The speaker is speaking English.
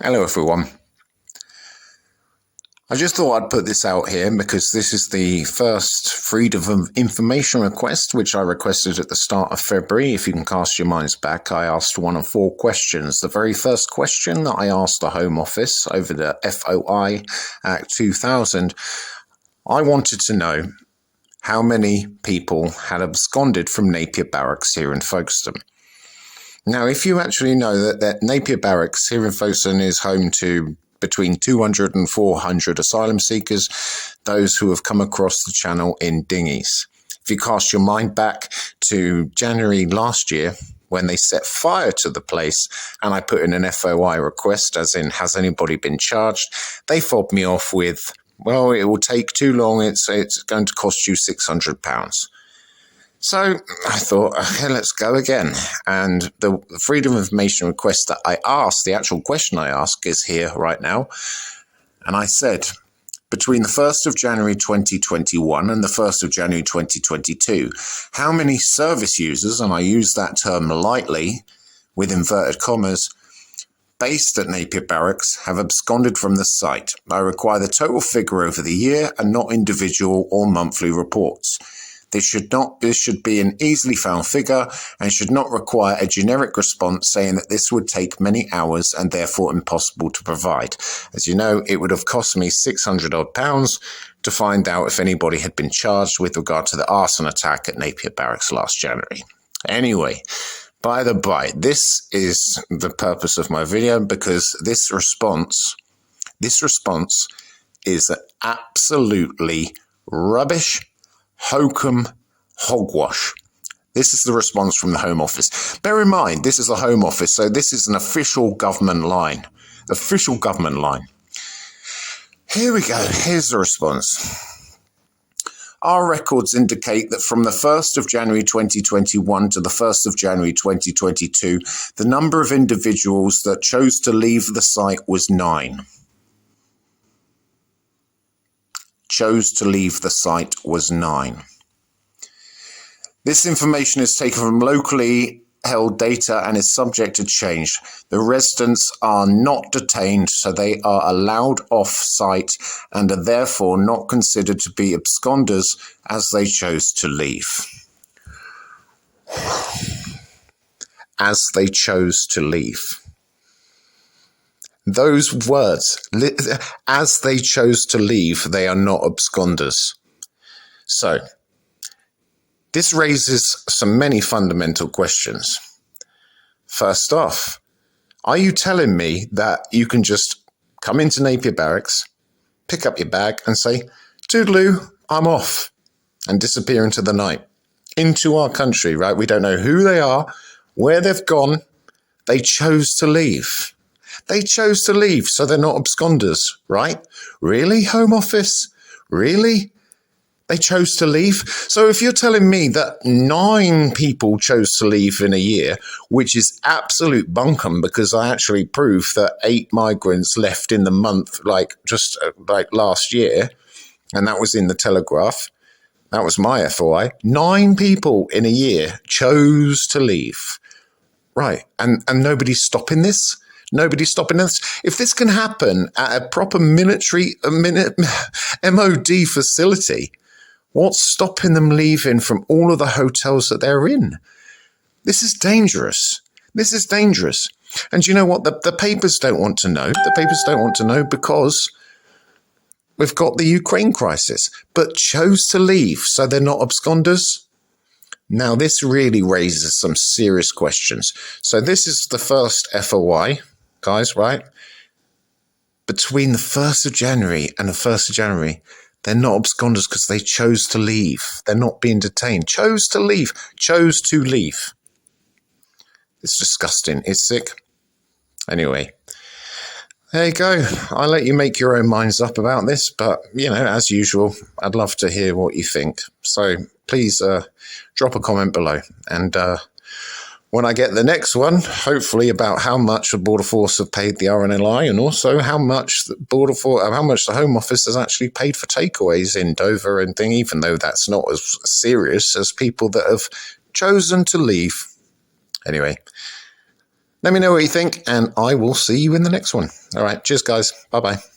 Hello everyone. I just thought I'd put this out here because this is the first Freedom of Information request, which I requested at the start of February. If you can cast your minds back, I asked one of four questions. The very first question that I asked the Home Office over the FOI Act 2000, I wanted to know how many people had absconded from Napier Barracks here in Folkestone. Now, if you actually know that Napier Barracks here in Folkestone is home to between 200 and 400 asylum seekers, those who have come across the channel in dinghies. If you cast your mind back to January last year, when they set fire to the place and I put in an FOI request, as in, has anybody been charged? They fobbed me off with, well, it will take too long, it's going to cost you £600. So I thought, okay, let's go again. And the Freedom of Information request that I asked, the actual question I asked, is here right now. And I said, between the 1st of January 2021 and the 1st of January 2022, how many service users, and I use that term lightly with inverted commas, based at Napier Barracks have absconded from the site? I require the total figure over the year and not individual or monthly reports. This should be an easily found figure and should not require a generic response saying that this would take many hours and therefore impossible to provide. As you know, it would have cost me £600 to find out if anybody had been charged with regard to the arson attack at Napier Barracks last January. Anyway, by the by, this is the purpose of my video because this response is absolutely rubbish, hokum, hogwash. This is the response from the Home Office. Bear in mind, this is the Home Office, so this is an official government line. Official government line. Here we go. Here's the response. Our records indicate that from the 1st of January 2021 to the 1st of January 2022, the number of individuals that chose to leave the site was 9. Chose to leave the site was 9. This information is taken from locally held data and is subject to change. The residents are not detained, so they are allowed off-site and are therefore not considered to be absconders as they chose to leave. As they chose to leave. Those words, as they chose to leave, they are not absconders. So, this raises many fundamental questions. First off, are you telling me that you can just come into Napier Barracks, pick up your bag and say, toodaloo, I'm off, and disappear into the night, into our country, right? We don't know who they are, where they've gone, they chose to leave. They chose to leave, so they're not absconders, right? Really, Home Office? Really? They chose to leave? So if you're telling me that 9 people chose to leave in a year, which is absolute bunkum because I actually prove that 8 migrants left in the month, like last year, and that was in the Telegraph. That was my FOI. 9 people in a year chose to leave. Right, and nobody's stopping this? Nobody's stopping this. If this can happen at a proper military MOD facility, what's stopping them leaving from all of the hotels that they're in? This is dangerous. This is dangerous. And you know what? The papers don't want to know. The papers don't want to know because we've got the Ukraine crisis, but chose to leave, so they're not absconders. Now, this really raises some serious questions. So this is the first FOI. Guys, right? Between the 1st of January and the 1st of January, they're not absconders because they chose to leave. They're not being detained. Chose to leave. Chose to leave. It's disgusting. It's sick. Anyway, there you go. I'll let you make your own minds up about this, but, you know, as usual, I'd love to hear what you think. So please drop a comment below. And when I get the next one, hopefully about how much the Border Force have paid the RNLI and also how much the Home Office has actually paid for takeaways in Dover and thing, even though that's not as serious as people that have chosen to leave. Anyway, Let me know what you think, and I will see you in the next one. All right. Cheers, guys. Bye-bye.